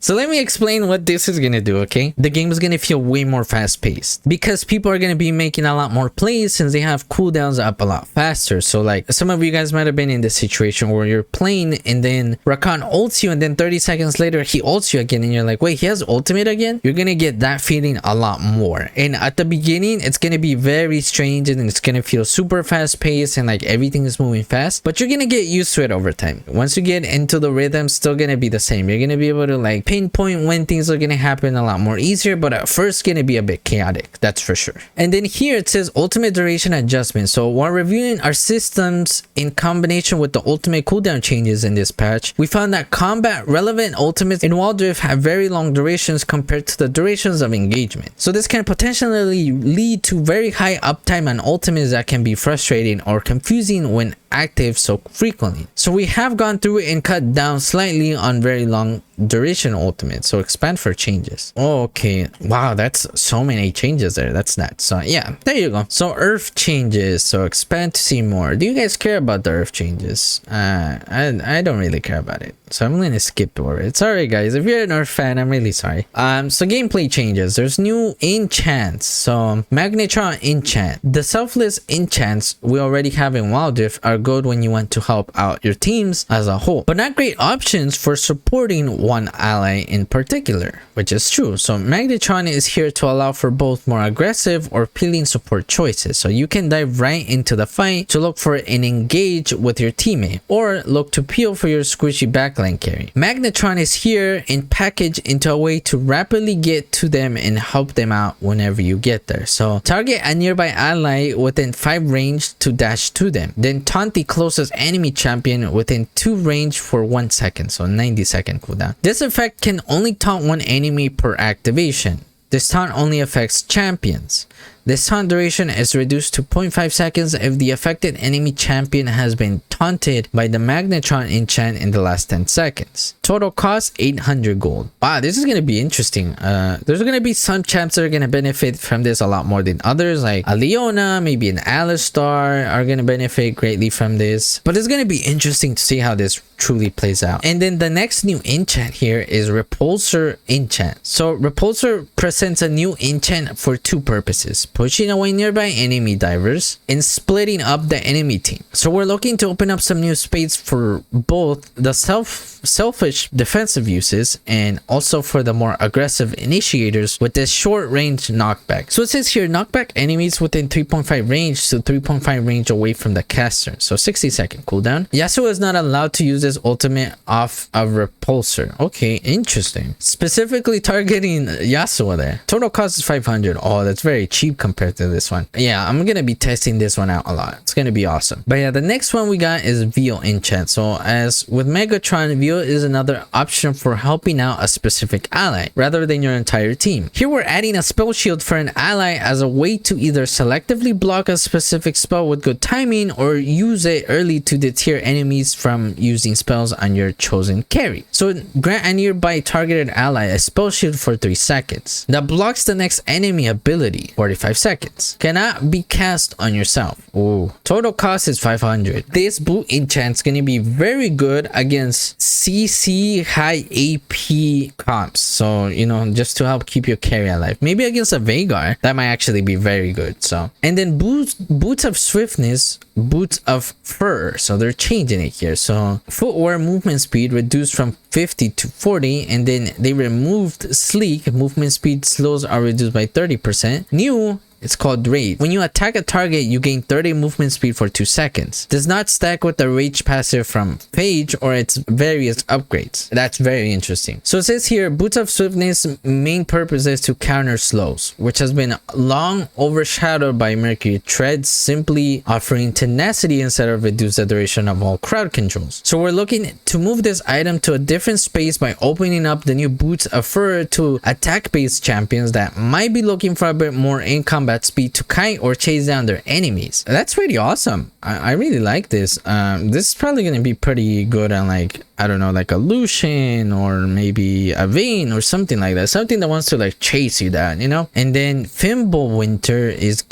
So let me explain what this is gonna do, okay? The game is gonna feel way more fast-paced because people are gonna be making a lot more plays since they have cooldowns up a lot faster. So like, some of you guys might have been in this situation where you're playing and then Rakan ults you and then 30 seconds later he ults you again and you're like, wait, he has ultimate again? You're gonna get that feeling a lot more. And at the beginning, it's gonna be very strange and it's gonna feel super fast-paced and like everything is moving fast, but you're gonna get used to it over time. Once you get into the rhythm, it's still gonna be the same. You're gonna be able to like pinpoint when things are gonna happen a lot more easier, but at first it's gonna be a bit chaotic, that's for sure. And then here it says ultimate duration adjustment. So while reviewing our systems in combination with the ultimate cooldown changes in this patch, we found that combat relevant ultimates in Wild Rift have very long durations compared to the durations of engagement. So this can potentially lead to very high uptime on ultimates that can be frustrating or confusing when active so frequently. So we have gone through and cut down slightly on very long duration ultimate. So expand for changes. Okay, wow, that's so many changes there. That's nuts. So yeah, there you go. So earth changes. So expand to see more. Do you guys care about the earth changes? I don't really care about it, so I'm gonna skip over it. Sorry guys, if you're an earth fan, I'm really sorry. So gameplay changes. There's new enchants. So Magnetron enchant. The selfless enchants we already have in Wild Rift are good when you want to help out your teams as a whole, but not great options for supporting one ally in particular, which is true. So Magnetron is here to allow for both more aggressive or peeling support choices. So you can dive right into the fight to look for and engage with your teammate, or look to peel for your squishy backline carry. Magnetron is here and packaged into a way to rapidly get to them and help them out whenever you get there. So target a nearby ally within 5 range to dash to them, then taunt the closest enemy champion within 2 range for 1 second, so 90-second cooldown. This effect can only taunt one enemy per activation. This taunt only affects champions. This taunt duration is reduced to 0.5 seconds if the affected enemy champion has been taunted by the Magnetron enchant in the last 10 seconds. Total cost 800 gold. Wow, this is gonna be interesting. There's gonna be some champs that are gonna benefit from this a lot more than others, like a Leona, maybe an Alistar are gonna benefit greatly from this. But it's gonna be interesting to see how this truly plays out. And then the next new enchant here is Repulsor enchant. So Repulsor presents a new enchant for 2 purposes: pushing away nearby enemy divers and splitting up the enemy team. So we're looking to open up some new space for both the selfish defensive uses and also for the more aggressive initiators with this short range knockback. So it says here, knockback enemies within 3.5 range to 3.5 range away from the caster. So 60-second cooldown. Yasuo is not allowed to use this bounces ultimate off a repulsor. Okay, interesting. Specifically targeting Yasuo there. Total cost is 500. Oh, that's very cheap compared to this one. Yeah, I'm gonna be testing this one out a lot. It's gonna be awesome. But yeah, the next one we got is Veil enchant. So as with Megatron, Veil is another option for helping out a specific ally rather than your entire team. Here we're adding a spell shield for an ally as a way to either selectively block a specific spell with good timing or use it early to deter enemies from using spells on your chosen carry. So grant a nearby targeted ally a spell shield for 3 seconds that blocks the next enemy ability 45 seconds. Cannot be cast on yourself. Ooh. Total cost is 500. This boot enchant is going to be very good against CC high AP comps. So, you know, just to help keep your carry alive. Maybe against a Veigar, that might actually be very good. So, and then boots of swiftness, boots of fur. So they're changing it here. So footwear movement speed reduced from 50 to 40, and then they removed sleek. Movement speed slows are reduced by 30%. New, it's called Rage. When you attack a target, you gain 30 movement speed for 2 seconds. Does not stack with the Rage passive from Phage or its various upgrades. That's very interesting. So it says here, Boots of Swiftness main purpose is to counter slows, which has been long overshadowed by Mercury Treads, simply offering tenacity instead of reduce the duration of all crowd controls. So we're looking to move this item to a different space by opening up the new Boots of Fur to attack-based champions that might be looking for a bit more in combat speed to kite or chase down their enemies. That's pretty awesome. I really like this. This is probably going to be pretty good on, like, I don't know, like a Lucian or maybe a Vayne or something like that. Something that wants to like chase you down, you know? And then Fimbulwinter is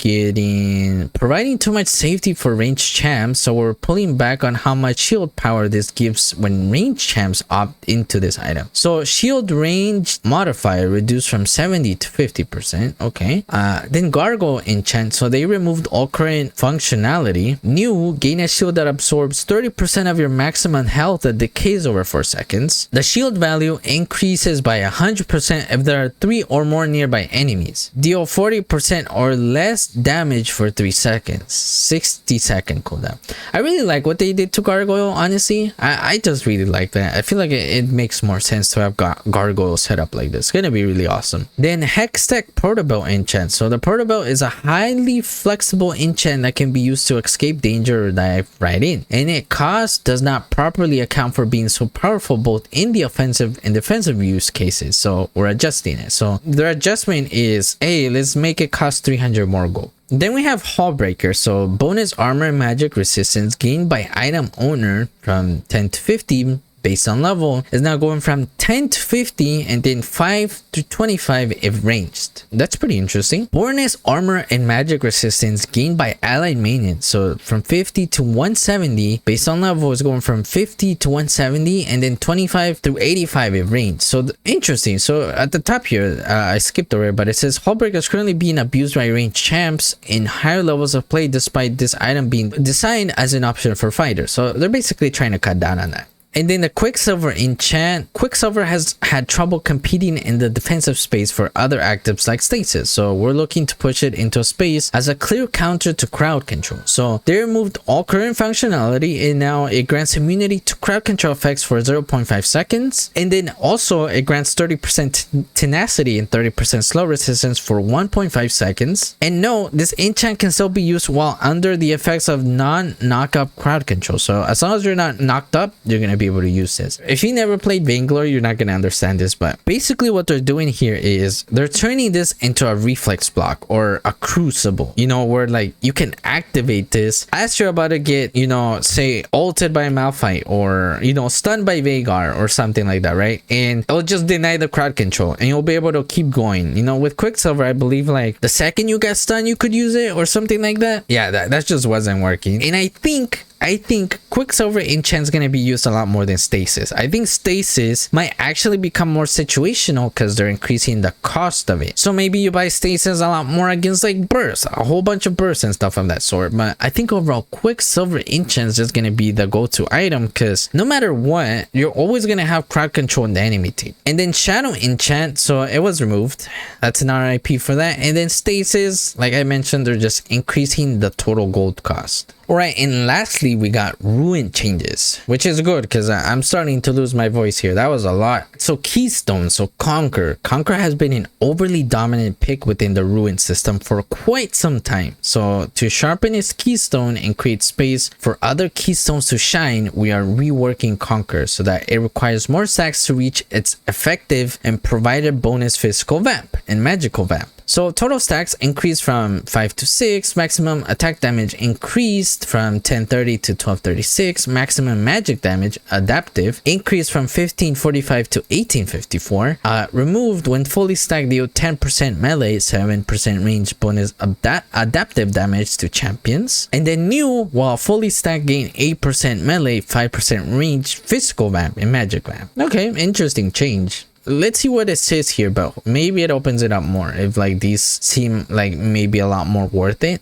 providing too much safety for ranged champs. So we're pulling back on how much shield power this gives when ranged champs opt into this item. So shield range modifier reduced from 70 to 50%. Okay. Then Gargoyle enchant. So they removed all current functionality. New, gain a shield that absorbs 30% of your maximum health that decays over 4 seconds. The shield value increases by 100% if there are 3 or more nearby enemies. Deal 40% or less damage for 3 seconds. 60-second cooldown. I really like what they did to Gargoyle, honestly. I just really like that. I feel like it makes more sense to have Gargoyle set up like this. It's gonna be really awesome. Then Hextech Portable enchant. So the Portable is a highly flexible enchant that can be used to escape danger or dive right in. And its cost does not properly account for being so powerful both in the offensive and defensive use cases. So we're adjusting it. So their adjustment is, hey, let's make it cost 300 more gold. Then we have Hullbreaker. So bonus armor and magic resistance gained by item owner from 10 to 15 based on level is now going from 10 to 50 and then 5 to 25 if ranged. That's pretty interesting. Bonus armor and magic resistance gained by allied minions. So from 50 to 170 based on level is going from 50 to 170 and then 25 to 85 if ranged. So interesting. So at the top here, I skipped over it, but it says Hullbreaker is currently being abused by ranged champs in higher levels of play despite this item being designed as an option for fighters. So they're basically trying to cut down on that. And then the Quicksilver enchant. Quicksilver has had trouble competing in the defensive space for other actives like Stasis. So we're looking to push it into a space as a clear counter to crowd control. So they removed all current functionality and now it grants immunity to crowd control effects for 0.5 seconds. And then also it grants 30% tenacity and 30% slow resistance for 1.5 seconds. And no, this enchant can still be used while under the effects of non-knock-up crowd control. So as long as you're not knocked up, you're going to be able to use this. If you never played Vainglory, you're not going to understand this, but basically what they're doing here is they're turning this into a reflex block or a crucible, you know, where like you can activate this as you're about to get, you know, say ulted by Malphite or, you know, stunned by Veigar or something like that, right? And it'll just deny the crowd control and you'll be able to keep going. You know, with Quicksilver, I believe like the second you get stunned, you could use it or something like that. Yeah, that just wasn't working. And I think Quicksilver enchant is going to be used a lot more than Stasis. I think Stasis might actually become more situational because they're increasing the cost of it. So maybe you buy Stasis a lot more against like bursts, a whole bunch of bursts and stuff of that sort. But I think overall Quicksilver enchant is just going to be the go-to item because no matter what, you're always going to have crowd control in the enemy team. And then Shadow enchant, so it was removed. That's an RIP for that. And then Stasis, like I mentioned, they're just increasing the total gold cost. Alright, and lastly, we got ruin changes, which is good because I'm starting to lose my voice here. That was a lot. So Keystone, so Conquer. Conquer has been an overly dominant pick within the ruin system for quite some time. So to sharpen its Keystone and create space for other Keystones to shine, we are reworking Conquer so that it requires more stacks to reach its effective and provided bonus physical vamp and magical vamp. So total stacks increased from 5 to 6, maximum attack damage increased from 1030 to 1236, maximum magic damage adaptive increased from 1545 to 1854, removed when fully stacked deal 10% melee, 7% range bonus adaptive damage to champions, and then new while fully stacked gain 8% melee, 5% range physical vamp and magic vamp. Okay, interesting change. Let's see what it says here, but maybe it opens it up more if like these seem like maybe a lot more worth it.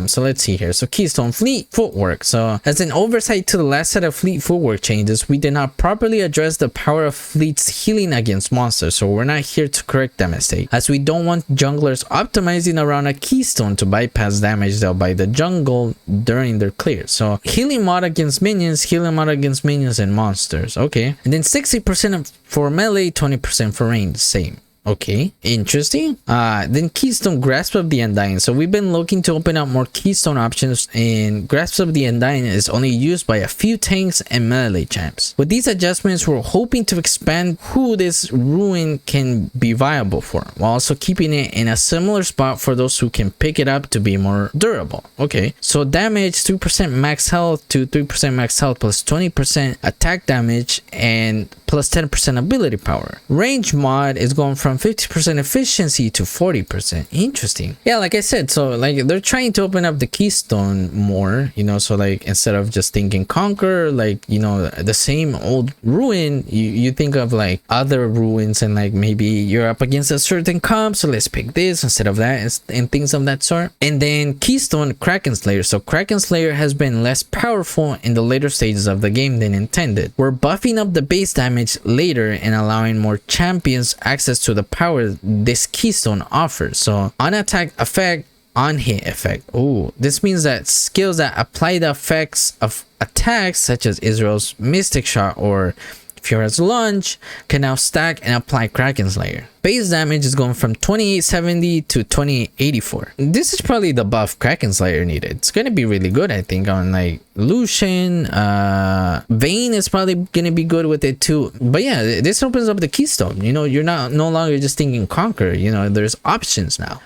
So let's see here. So Keystone Fleet Footwork. So as an oversight to the last set of Fleet Footwork changes, we did not properly address the power of Fleet's healing against monsters, so we're not here to correct that mistake, as we don't want junglers optimizing around a Keystone to bypass damage dealt by the jungle during their clear. So healing mod against minions, healing mod against minions and monsters. Okay. And then 60% for melee, 20% for range. Same. Okay, interesting. Then Keystone Grasp of the Undying. So we've been looking to open up more Keystone options, and Grasp of the Undying is only used by a few tanks and melee champs. With these adjustments, we're hoping to expand who this ruin can be viable for, while also keeping it in a similar spot for those who can pick it up to be more durable. Okay, so damage 2% max health to 3% max health plus 20% attack damage and plus 10% ability power. Range mod is going from 50% efficiency to 40%. Interesting. Yeah, like I said, so like they're trying to open up the Keystone more, you know, so like instead of just thinking Conquer, like, you know, the same old ruin, you think of like other ruins and like maybe you're up against a certain comp, so let's pick this instead of that and things of that sort. And then Keystone Kraken Slayer. So Kraken Slayer has been less powerful in the later stages of the game than intended. We're buffing up the base damage later and allowing more champions access to the power this Keystone offers. So on attack effect, on hit effect. Oh, this means that skills that apply the effects of attacks such as Israel's Mystic Shot or Fiora's Lunge can now stack and apply Kraken Slayer. Base damage is going from 2870 to 2884. This is probably the buff Kraken Slayer needed. It's gonna be really good, I think, on like Lucian. Vayne is probably gonna be good with it too. But yeah, this opens up the Keystone. You know, you're no longer just thinking Conquer. You know, there's options now.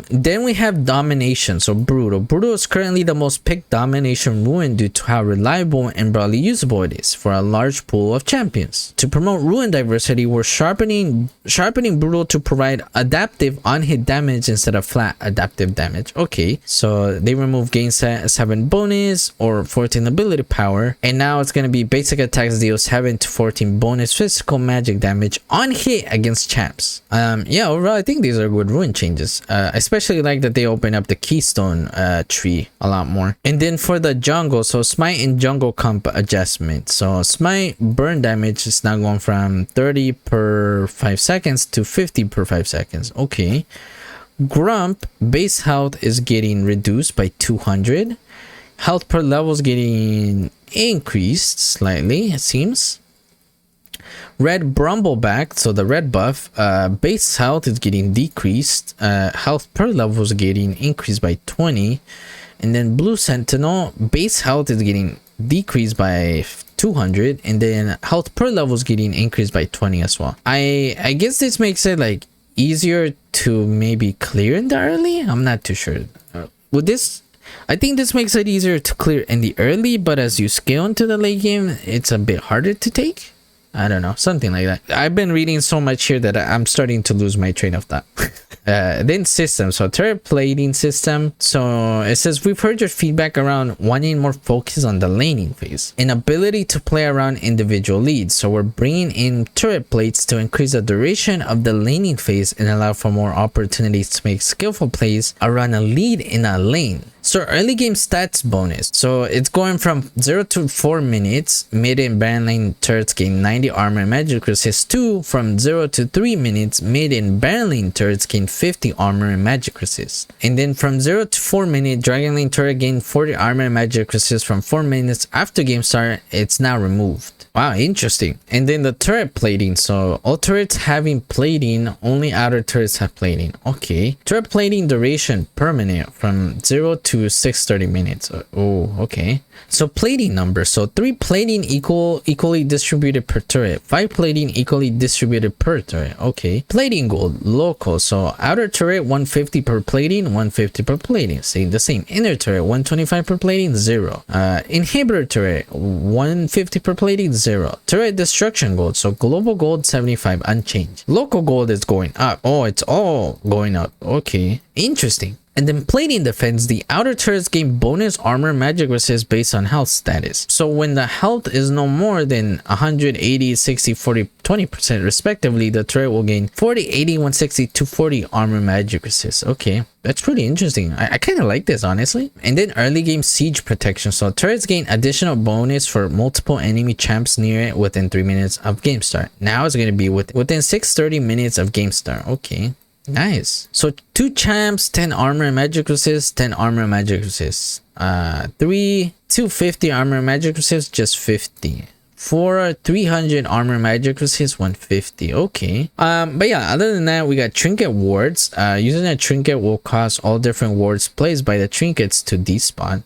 Then we have Domination. So Brutal. Brutal is currently the most picked Domination ruin due to how reliable and broadly usable it is for a large pool of champions. To promote ruin diversity, we're sharpening Brutal to provide adaptive on-hit damage instead of flat adaptive damage. Okay, so they remove gain 7 bonus or 14 ability power, and now it's going to be basic attacks deal 7 to 14 bonus physical magic damage on hit against champs. Yeah, overall I think these are good ruin changes. Especially like that they open up the Keystone tree a lot more. And then for the jungle, so Smite and jungle comp adjustment. So Smite burn damage is now going from 30 per 5 seconds to 50 per 5 seconds. Okay. Grump base health is getting reduced by 200. Health per level is getting increased slightly, it seems. Red Brumbleback, so the red buff, base health is getting decreased. Health per level is getting increased by 20. And then Blue Sentinel, base health is getting decreased by 200, and then health per level is getting increased by 20 as well. I guess this makes it like easier to maybe clear in the early. I'm not too sure. With this, I think this makes it easier to clear in the early, but as you scale into the late game, it's a bit harder to take. I don't know, something like that. I've been reading so much here that I'm starting to lose my train of thought. Then system, so turret plating system. So it says, we've heard your feedback around wanting more focus on the laning phase and ability to play around individual leads. So we're bringing in turret plates to increase the duration of the laning phase and allow for more opportunities to make skillful plays around a lead in a lane. So early game stats bonus. So it's going from 0 to 4 minutes. Mid and band lane turrets gain 90 armor and magic resist. To from 0 to 3 minutes. Mid and band lane turrets gain 50 armor and magic resist. And then from 0 to 4 minutes, dragon lane turret gain 40 armor and magic resist. From 4 minutes after game start, it's now removed. Wow, interesting. And then the turret plating. So all turrets having plating, only outer turrets have plating. Okay. Turret plating duration permanent from 0 to 630 minutes. Oh, okay. So plating numbers. So 3 plating equally distributed per turret. 5 plating equally distributed per turret. Okay. Plating gold local. So outer turret 150 per plating, 150 per plating. Stay the same. Inner turret 125 per plating, 0. Inhibitor turret 150 per plating, 0. Turret destruction gold. So global gold 75 unchanged. Local gold is going up. Oh, it's all going up. Okay. Interesting. And then plating defense, the outer turrets gain bonus armor magic resist based on health status. So when the health is no more than 180, 60, 40, 20% respectively, the turret will gain 40, 80, 160, 240 armor magic resist. Okay, that's pretty interesting. I kind of like this, honestly. And then early game siege protection. So turrets gain additional bonus for multiple enemy champs near it within 3 minutes of game start. Now it's going to be within 630 minutes of game start. Okay. Nice. So 2 champs, 10 armor and magic resist, 10 armor and magic resist. 3, 250 armor and magic resist, just 50. 4, 300 armor and magic resist, 150. Okay. But yeah, other than that, we got trinket wards. Using a trinket will cause all different wards placed by the trinkets to despawn.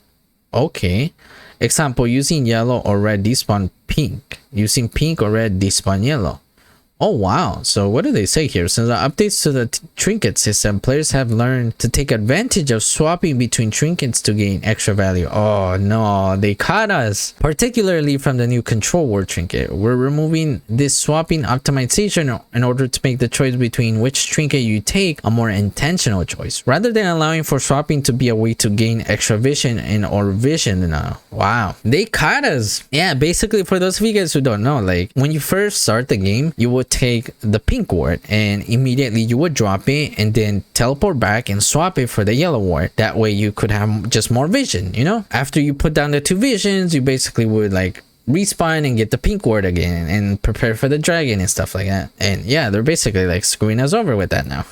Okay. Example, using yellow or red despawn pink. Using pink or red despawn yellow. Oh wow, so what do they say here? Since the updates to the trinket system, players have learned to take advantage of swapping between trinkets to gain extra value. Oh no, they caught us. Particularly from the new control ward trinket. We're removing this swapping optimization in order to make the choice between which trinket you take a more intentional choice, rather than allowing for swapping to be a way to gain extra vision and or vision now. Wow, they caught us. Yeah, basically for those of you guys who don't know, like when you first start the game, you would take the pink ward and immediately you would drop it and then teleport back and swap it for the yellow ward. That way you could have just more vision, you know? After you put down the 2 visions, you basically would like respawn and get the pink ward again and prepare for the dragon and stuff like that. And yeah, they're basically like screwing us over with that now.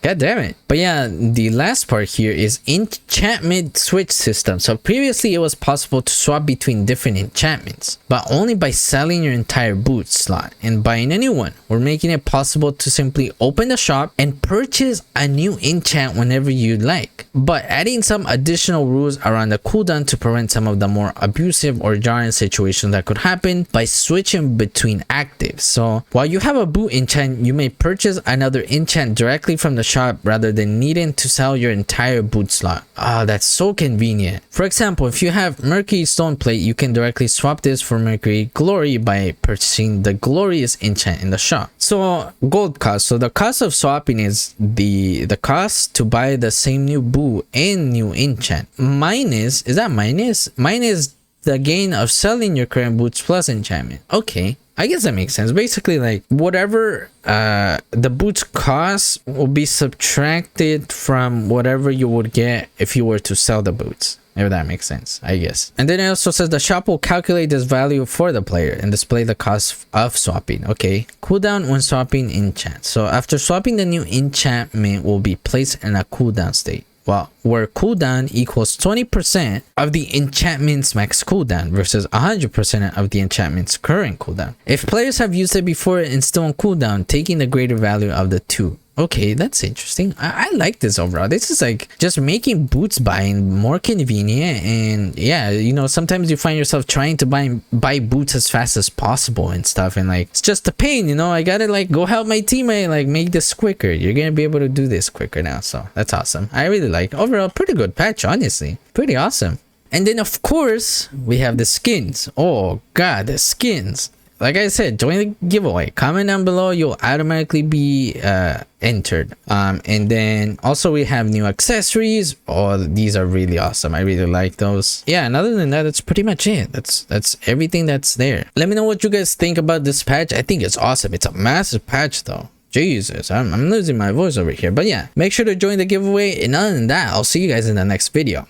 God damn it. But yeah, the last part here is enchantment switch system. So previously it was possible to swap between different enchantments, but only by selling your entire boot slot and buying a new one. We're making it possible to simply open the shop and purchase a new enchant whenever you'd like, but adding some additional rules around the cooldown to prevent some of the more abusive or jarring situations that could happen by switching between actives. So while you have a boot enchant, you may purchase another enchant directly from the shop rather than needing to sell your entire boot slot. That's so convenient. For example, if you have Mercury Stone Plate, you can directly swap this for Mercury Glory by purchasing the Glorious enchant in the shop. So gold cost. So the cost of swapping is the cost to buy the same new boot and new enchant. Minus, is that minus? Minus the gain of selling your current boots plus enchantment. Okay, I guess that makes sense. Basically, like whatever the boots cost will be subtracted from whatever you would get if you were to sell the boots. If that makes sense, I guess. And then it also says the shop will calculate this value for the player and display the cost of swapping. Okay, cooldown when swapping enchant. So after swapping, the new enchantment will be placed in a cooldown state. Well, where cooldown equals 20% of the enchantment's max cooldown versus 100% of the enchantment's current cooldown. If players have used it before and still on cooldown, taking the greater value of the two. Okay, that's interesting. I like this overall. This is like just making boots buying more convenient. And yeah, you know, sometimes you find yourself trying to buy boots as fast as possible and stuff, and like it's just a pain, you know. I gotta like go help my teammate like make this quicker. You're gonna be able to do this quicker now, so that's awesome. I really like overall pretty good patch, honestly. Pretty awesome. And then of course we have the skins. Oh god, the skins. Like I said, join the giveaway. Comment down below, you'll automatically be entered. And then also we have new accessories. Oh, these are really awesome. I really like those. Yeah, and other than that, that's pretty much it. That's everything that's there. Let me know what you guys think about this patch. I think it's awesome. It's a massive patch though. Jesus, I'm losing my voice over here. But yeah, make sure to join the giveaway. And other than that, I'll see you guys in the next video.